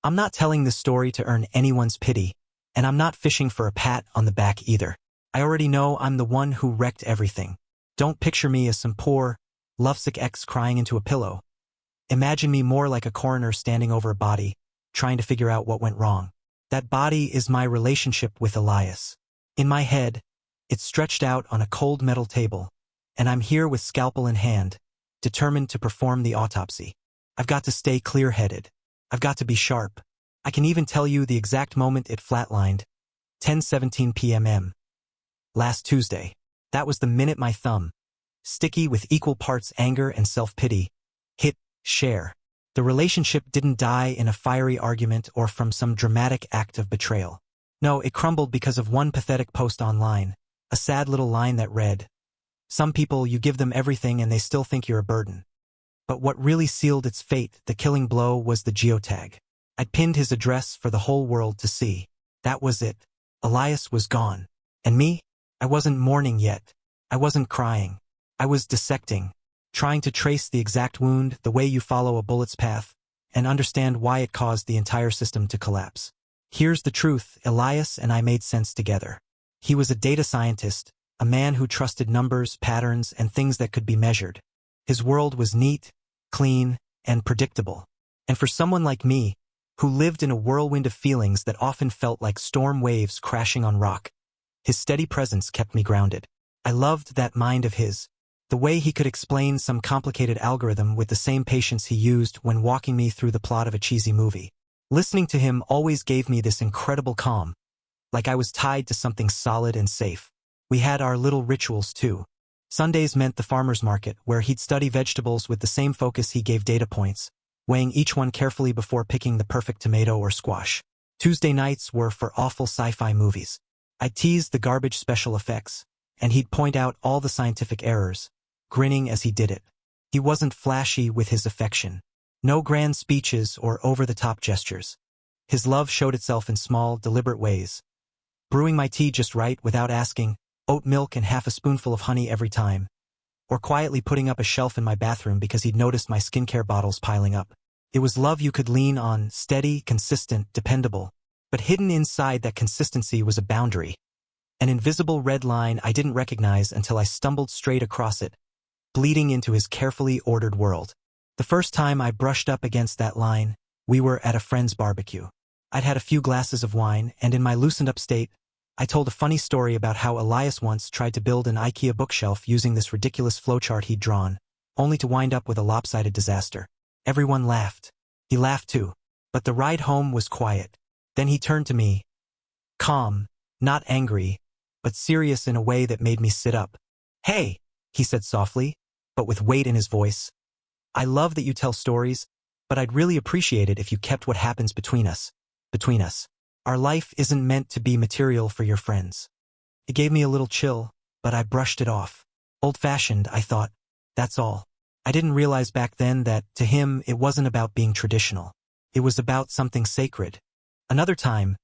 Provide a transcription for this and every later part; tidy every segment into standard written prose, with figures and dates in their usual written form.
I'm not telling this story to earn anyone's pity, and I'm not fishing for a pat on the back either. I already know I'm the one who wrecked everything. Don't picture me as some poor, lovesick ex crying into a pillow. Imagine me more like a coroner standing over a body, trying to figure out what went wrong. That body is my relationship with Elias. In my head, it's stretched out on a cold metal table, and I'm here with scalpel in hand, determined to perform the autopsy. I've got to stay clear-headed. I've got to be sharp. I can even tell you the exact moment it flatlined, 10:17 p.m. last Tuesday. That was the minute my thumb, sticky with equal parts anger and self-pity, hit share. The relationship didn't die in a fiery argument or from some dramatic act of betrayal. No, it crumbled because of one pathetic post online, a sad little line that read, "Some people, you give them everything and they still think you're a burden." But what really sealed its fate, the killing blow, was the geotag. I'd pinned his address for the whole world to see. That was it. Elias was gone. And me? I wasn't mourning yet. I wasn't crying. I was dissecting, trying to trace the exact wound, the way you follow a bullet's path, and understand why it caused the entire system to collapse. Here's the truth, Elias and I made sense together. He was a data scientist, a man who trusted numbers, patterns, and things that could be measured. His world was neat, clean, and predictable. And for someone like me, who lived in a whirlwind of feelings that often felt like storm waves crashing on rock, his steady presence kept me grounded. I loved that mind of his, the way he could explain some complicated algorithm with the same patience he used when walking me through the plot of a cheesy movie. Listening to him always gave me this incredible calm, like I was tied to something solid and safe. We had our little rituals too. Sundays meant the farmer's market, where he'd study vegetables with the same focus he gave data points, weighing each one carefully before picking the perfect tomato or squash. Tuesday nights were for awful sci-fi movies. I'd tease the garbage special effects, and he'd point out all the scientific errors, grinning as he did it. He wasn't flashy with his affection. No grand speeches or over-the-top gestures. His love showed itself in small, deliberate ways. Brewing my tea just right without asking, oat milk and half a spoonful of honey every time, or quietly putting up a shelf in my bathroom because he'd noticed my skincare bottles piling up. It was love you could lean on, steady, consistent, dependable, but hidden inside that consistency was a boundary. An invisible red line I didn't recognize until I stumbled straight across it, bleeding into his carefully ordered world. The first time I brushed up against that line, we were at a friend's barbecue. I'd had a few glasses of wine, and in my loosened-up state, I told a funny story about how Elias once tried to build an IKEA bookshelf using this ridiculous flowchart he'd drawn, only to wind up with a lopsided disaster. Everyone laughed. He laughed too. But the ride home was quiet. Then he turned to me, calm, not angry, but serious in a way that made me sit up. "Hey," he said softly, but with weight in his voice. "I love that you tell stories, but I'd really appreciate it if you kept what happens between us. Between us. Our life isn't meant to be material for your friends." It gave me a little chill, but I brushed it off. Old-fashioned, I thought. That's all. I didn't realize back then that, to him, it wasn't about being traditional. It was about something sacred. Another time,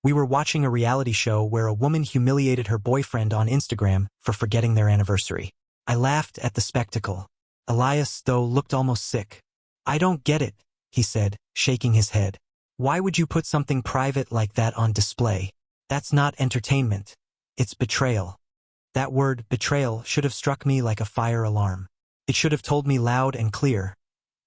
we were watching a reality show where a woman humiliated her boyfriend on Instagram for forgetting their anniversary. I laughed at the spectacle. Elias, though, looked almost sick. "I don't get it," he said, shaking his head. "Why would you put something private like that on display? That's not entertainment. It's betrayal." That word, betrayal, should have struck me like a fire alarm. It should have told me loud and clear,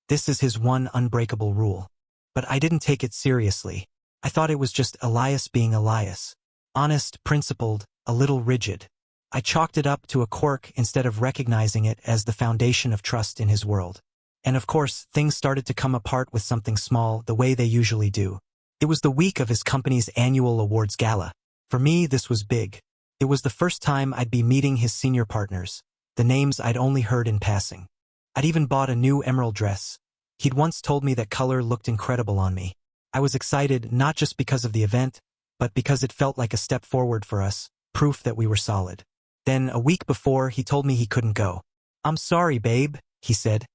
this is his one unbreakable rule. But I didn't take it seriously. I thought it was just Elias being Elias. Honest, principled, a little rigid. I chalked it up to a quirk instead of recognizing it as the foundation of trust in his world. And of course, things started to come apart with something small, the way they usually do. It was the week of his company's annual awards gala. For me, this was big. It was the first time I'd be meeting his senior partners, the names I'd only heard in passing. I'd even bought a new emerald dress. He'd once told me that color looked incredible on me. I was excited not just because of the event, but because it felt like a step forward for us, proof that we were solid. Then, a week before, he told me he couldn't go. "I'm sorry, babe," he said,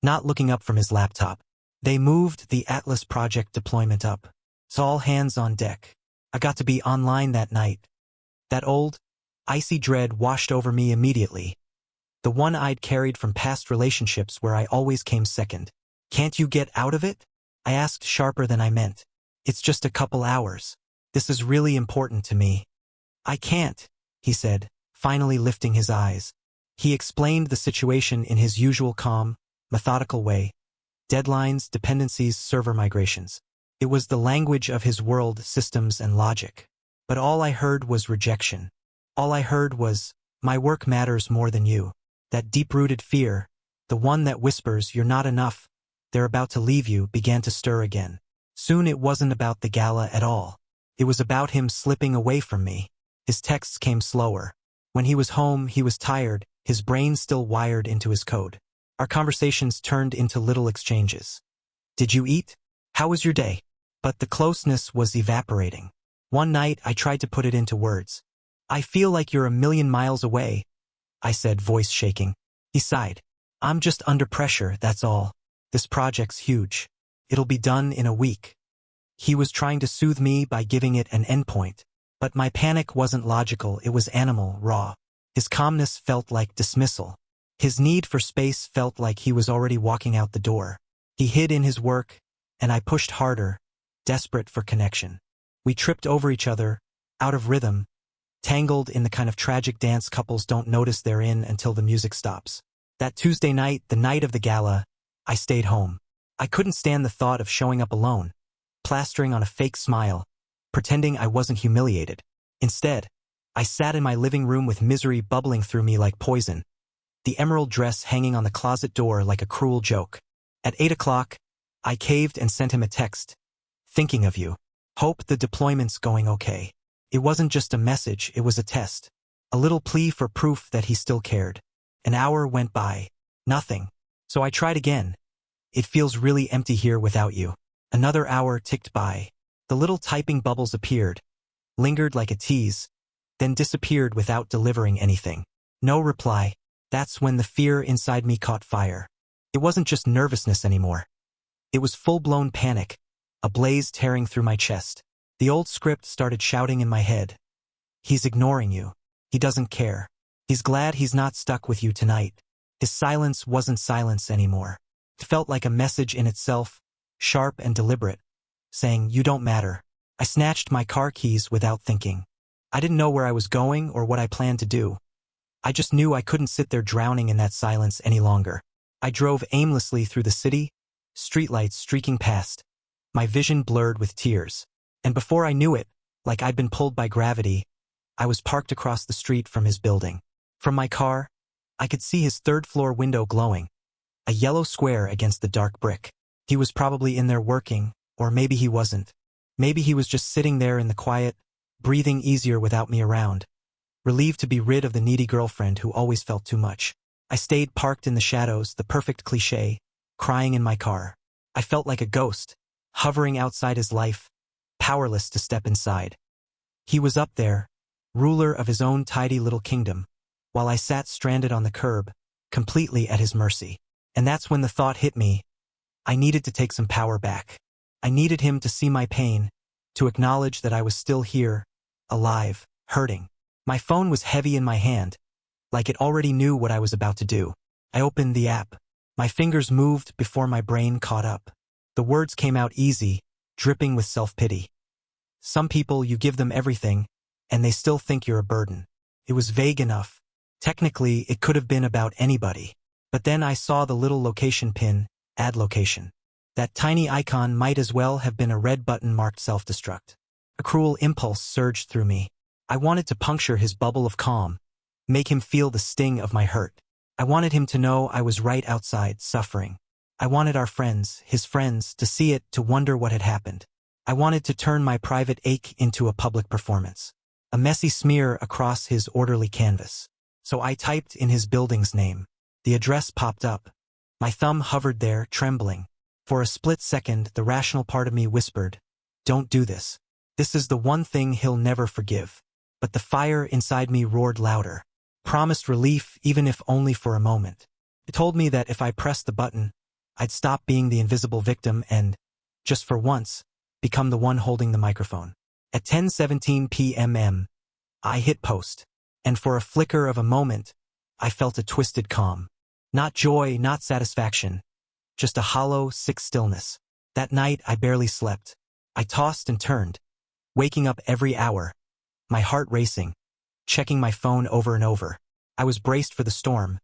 not looking up from his laptop. They moved the Atlas project deployment up. So all hands on deck. I got to be online that night. That old, icy dread washed over me immediately. The one I'd carried from past relationships where I always came second. "Can't you get out of it?" I asked, sharper than I meant. It's just a couple hours. This is really important to me. I can't, he said, finally lifting his eyes. He explained the situation in his usual calm, methodical way. Deadlines, dependencies, server migrations. It was the language of his world, systems, and logic. But all I heard was rejection. All I heard was, my work matters more than you. That deep-rooted fear, the one that whispers, you're not enough, they're about to leave you, began to stir again. Soon it wasn't about the gala at all. It was about him slipping away from me. His texts came slower. When he was home, he was tired, his brain still wired into his code. Our conversations turned into little exchanges. Did you eat? How was your day? But the closeness was evaporating. One night, I tried to put it into words. I feel like you're a million miles away, I said, voice shaking. He sighed. I'm just under pressure, that's all. This project's huge. It'll be done in a week. He was trying to soothe me by giving it an endpoint. But my panic wasn't logical, it was animal, raw. His calmness felt like dismissal. His need for space felt like he was already walking out the door. He hid in his work, and I pushed harder, desperate for connection. We tripped over each other, out of rhythm, tangled in the kind of tragic dance couples don't notice they're in until the music stops. That Tuesday night, the night of the gala, I stayed home. I couldn't stand the thought of showing up alone, plastering on a fake smile, pretending I wasn't humiliated. Instead, I sat in my living room with misery bubbling through me like poison, the emerald dress hanging on the closet door like a cruel joke. At 8 o'clock, I caved and sent him a text. Thinking of you. Hope the deployment's going okay. It wasn't just a message, it was a test. A little plea for proof that he still cared. An hour went by. Nothing. So I tried again. It feels really empty here without you. Another hour ticked by. The little typing bubbles appeared, lingered like a tease, then disappeared without delivering anything. No reply. That's when the fear inside me caught fire. It wasn't just nervousness anymore. It was full-blown panic, a blaze tearing through my chest. The old script started shouting in my head. He's ignoring you. He doesn't care. He's glad he's not stuck with you tonight. His silence wasn't silence anymore. It felt like a message in itself, sharp and deliberate, saying, you don't matter. I snatched my car keys without thinking. I didn't know where I was going or what I planned to do. I just knew I couldn't sit there drowning in that silence any longer. I drove aimlessly through the city, streetlights streaking past, my vision blurred with tears. And before I knew it, like I'd been pulled by gravity, I was parked across the street from his building. From my car, I could see his third-floor window glowing, a yellow square against the dark brick. He was probably in there working, or maybe he wasn't. Maybe he was just sitting there in the quiet, breathing easier without me around, relieved to be rid of the needy girlfriend who always felt too much. I stayed parked in the shadows, the perfect cliché, crying in my car. I felt like a ghost, hovering outside his life, powerless to step inside. He was up there, ruler of his own tidy little kingdom, while I sat stranded on the curb, completely at his mercy. And that's when the thought hit me. I needed to take some power back. I needed him to see my pain, to acknowledge that I was still here, alive, hurting. My phone was heavy in my hand, like it already knew what I was about to do. I opened the app. My fingers moved before my brain caught up. The words came out easy, dripping with self-pity. Some people, you give them everything, and they still think you're a burden. It was vague enough. Technically, it could have been about anybody. But then I saw the little location pin, add location. That tiny icon might as well have been a red button marked self-destruct. A cruel impulse surged through me. I wanted to puncture his bubble of calm, make him feel the sting of my hurt. I wanted him to know I was right outside, suffering. I wanted our friends, his friends, to see it, to wonder what had happened. I wanted to turn my private ache into a public performance, a messy smear across his orderly canvas. So I typed in his building's name. The address popped up. My thumb hovered there, trembling. For a split second, the rational part of me whispered, don't do this. This is the one thing he'll never forgive. But the fire inside me roared louder, promised relief even if only for a moment. It told me that if I pressed the button, I'd stop being the invisible victim and, just for once, become the one holding the microphone. At 10:17 p.m., I hit post, and for a flicker of a moment, I felt a twisted calm. Not joy, not satisfaction, just a hollow, sick stillness. That night, I barely slept. I tossed and turned, waking up every hour, my heart racing, checking my phone over and over. I was braced for the storm.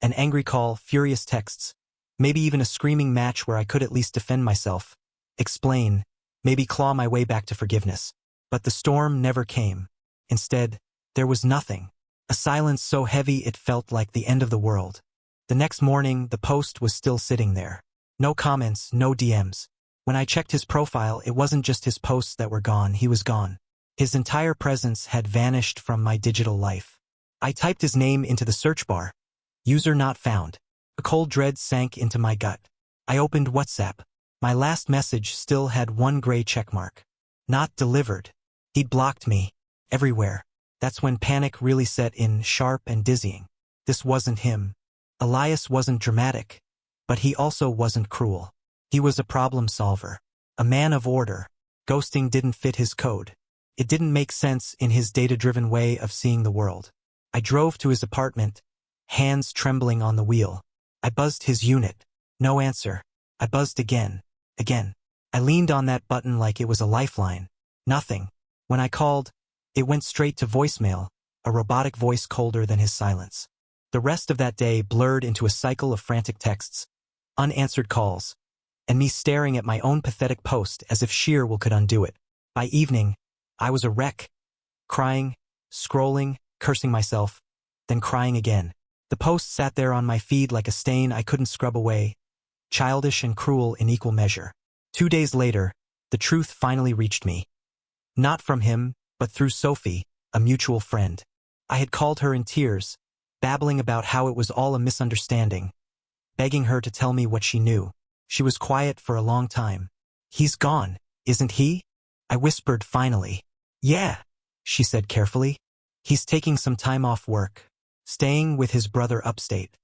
An angry call, furious texts, maybe even a screaming match where I could at least defend myself, explain, maybe claw my way back to forgiveness. But the storm never came. Instead, there was nothing. A silence so heavy it felt like the end of the world. The next morning, the post was still sitting there. No comments, no DMs. When I checked his profile, it wasn't just his posts that were gone, he was gone. His entire presence had vanished from my digital life. I typed his name into the search bar. User not found. A cold dread sank into my gut. I opened WhatsApp. My last message still had one gray checkmark. Not delivered. He'd blocked me. Everywhere. That's when panic really set in, sharp and dizzying. This wasn't him. Elias wasn't dramatic. But he also wasn't cruel. He was a problem solver. A man of order. Ghosting didn't fit his code. It didn't make sense in his data-driven way of seeing the world. I drove to his apartment, hands trembling on the wheel. I buzzed his unit. No answer. I buzzed again. Again. I leaned on that button like it was a lifeline. Nothing. When I called, it went straight to voicemail, a robotic voice colder than his silence. The rest of that day blurred into a cycle of frantic texts, unanswered calls, and me staring at my own pathetic post as if sheer will could undo it. By evening, I was a wreck, crying, scrolling, cursing myself, then crying again. The post sat there on my feed like a stain I couldn't scrub away, childish and cruel in equal measure. 2 days later, the truth finally reached me. Not from him, but through Sophie, a mutual friend. I had called her in tears, babbling about how it was all a misunderstanding, begging her to tell me what she knew. She was quiet for a long time. He's gone, isn't he? I whispered finally. Yeah, she said carefully. He's taking some time off work, staying with his brother upstate.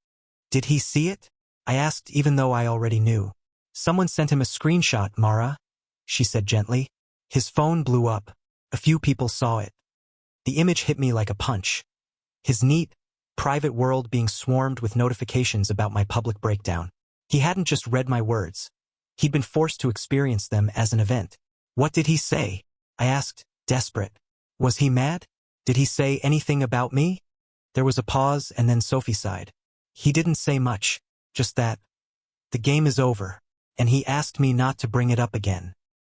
Did he see it? I asked even though I already knew. Someone sent him a screenshot, Mara, she said gently. His phone blew up. A few people saw it. The image hit me like a punch. His neat, private world being swarmed with notifications about my public breakdown. He hadn't just read my words. He'd been forced to experience them as an event. What did he say? I asked, desperate. Was he mad? Did he say anything about me? There was a pause and then Sophie sighed. He didn't say much, just that. The game is over. And he asked me not to bring it up again.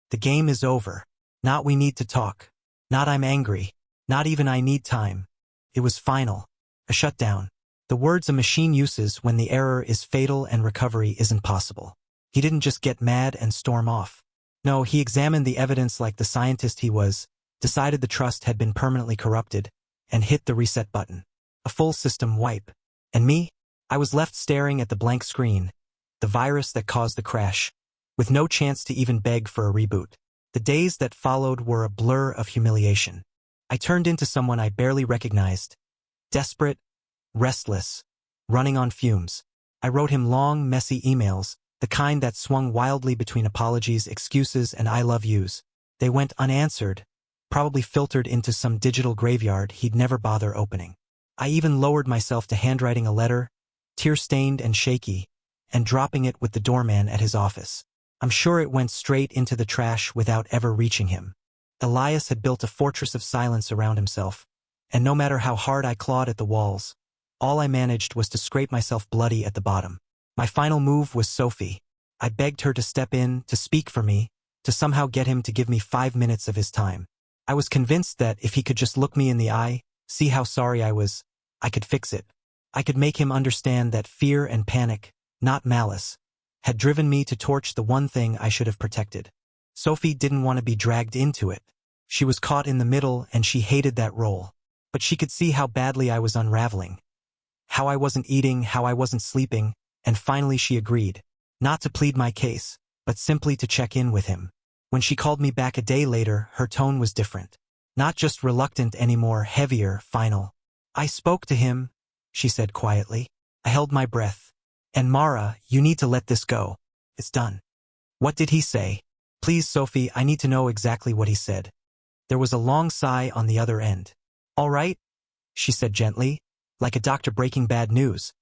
The game is over. Not we need to talk. Not I'm angry. Not even I need time. It was final. A shutdown. The words a machine uses when the error is fatal and recovery isn't possible. He didn't just get mad and storm off. No, he examined the evidence like the scientist he was, decided the trust had been permanently corrupted, and hit the reset button. A full system wipe. And me? I was left staring at the blank screen, the virus that caused the crash, with no chance to even beg for a reboot. The days that followed were a blur of humiliation. I turned into someone I barely recognized, desperate, restless, running on fumes. I wrote him long, messy emails, the kind that swung wildly between apologies, excuses, and I love yous. They went unanswered, probably filtered into some digital graveyard he'd never bother opening. I even lowered myself to handwriting a letter, tear-stained and shaky, and dropping it with the doorman at his office. I'm sure it went straight into the trash without ever reaching him. Elias had built a fortress of silence around himself, and no matter how hard I clawed at the walls, all I managed was to scrape myself bloody at the bottom. My final move was Sophie. I begged her to step in, to speak for me, to somehow get him to give me 5 minutes of his time. I was convinced that if he could just look me in the eye, see how sorry I was, I could fix it. I could make him understand that fear and panic, not malice, had driven me to torch the one thing I should have protected. Sophie didn't want to be dragged into it. She was caught in the middle and she hated that role. But she could see how badly I was unraveling. How I wasn't eating, how I wasn't sleeping, and finally she agreed. Not to plead my case, but simply to check in with him. When she called me back a day later, her tone was different. Not just reluctant anymore, heavier, final. I spoke to him, she said quietly. I held my breath. And Mara, you need to let this go. It's done. What did he say? Please, Sophie, I need to know exactly what he said. There was a long sigh on the other end. All right, she said gently, like a doctor breaking bad news.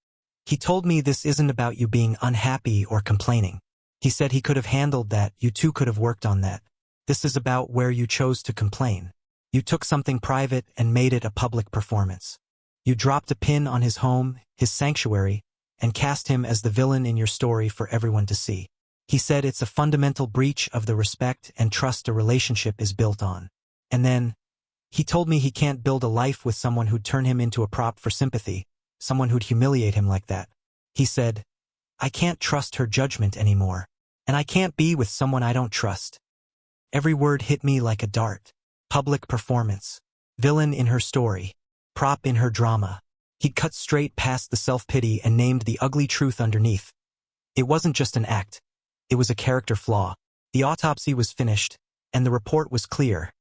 He told me this isn't about you being unhappy or complaining. He said he could have handled that, you two could have worked on that. This is about where you chose to complain. You took something private and made it a public performance. You dropped a pin on his home, his sanctuary, and cast him as the villain in your story for everyone to see. He said it's a fundamental breach of the respect and trust a relationship is built on. And then, he told me he can't build a life with someone who'd turn him into a prop for sympathy, someone who'd humiliate him like that. He said, I can't trust her judgment anymore, and I can't be with someone I don't trust. Every word hit me like a dart. Public performance. Villain in her story. Prop in her drama. He'd cut straight past the self-pity and named the ugly truth underneath. It wasn't just an act. It was a character flaw. The autopsy was finished, and the report was clear.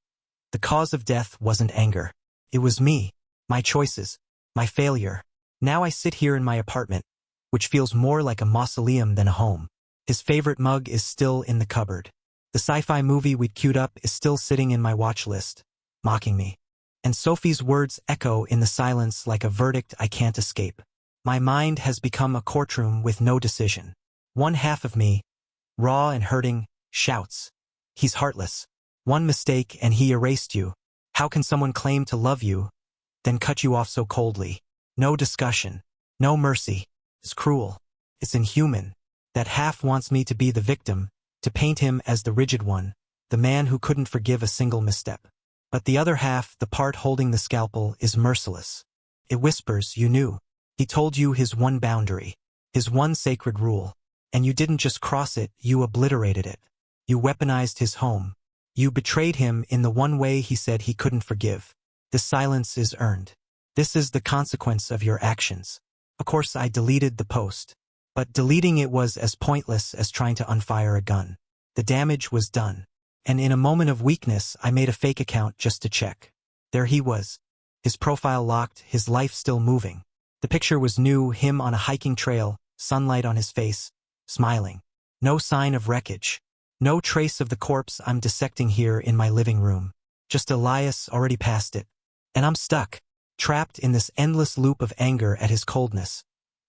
The cause of death wasn't anger. It was me, my choices, my failure. Now I sit here in my apartment, which feels more like a mausoleum than a home. His favorite mug is still in the cupboard. The sci-fi movie we'd queued up is still sitting in my watch list, mocking me. And Sophie's words echo in the silence like a verdict I can't escape. My mind has become a courtroom with no decision. One half of me, raw and hurting, shouts, he's heartless. One mistake and he erased you. How can someone claim to love you, then cut you off so coldly? No discussion, no mercy. It's cruel. It's inhuman. That half wants me to be the victim, to paint him as the rigid one, the man who couldn't forgive a single misstep. But the other half, the part holding the scalpel, is merciless. It whispers, you knew. He told you his one boundary, his one sacred rule. And you didn't just cross it, you obliterated it. You weaponized his home. You betrayed him in the one way he said he couldn't forgive. This silence is earned. This is the consequence of your actions. Of course, I deleted the post. But deleting it was as pointless as trying to unfire a gun. The damage was done. And in a moment of weakness, I made a fake account just to check. There he was. His profile locked, his life still moving. The picture was new, him on a hiking trail, sunlight on his face, smiling. No sign of wreckage. No trace of the corpse I'm dissecting here in my living room. Just Elias already past it. And I'm stuck, trapped in this endless loop of anger at his coldness,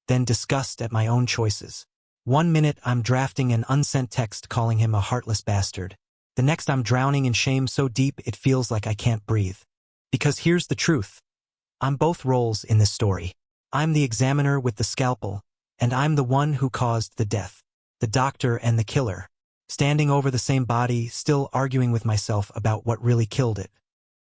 then disgust at my own choices. 1 minute I'm drafting an unsent text calling him a heartless bastard. The next I'm drowning in shame so deep it feels like I can't breathe. Because here's the truth. I'm both roles in this story. I'm the examiner with the scalpel, and I'm the one who caused the death. The doctor and the killer. Standing over the same body, still arguing with myself about what really killed it.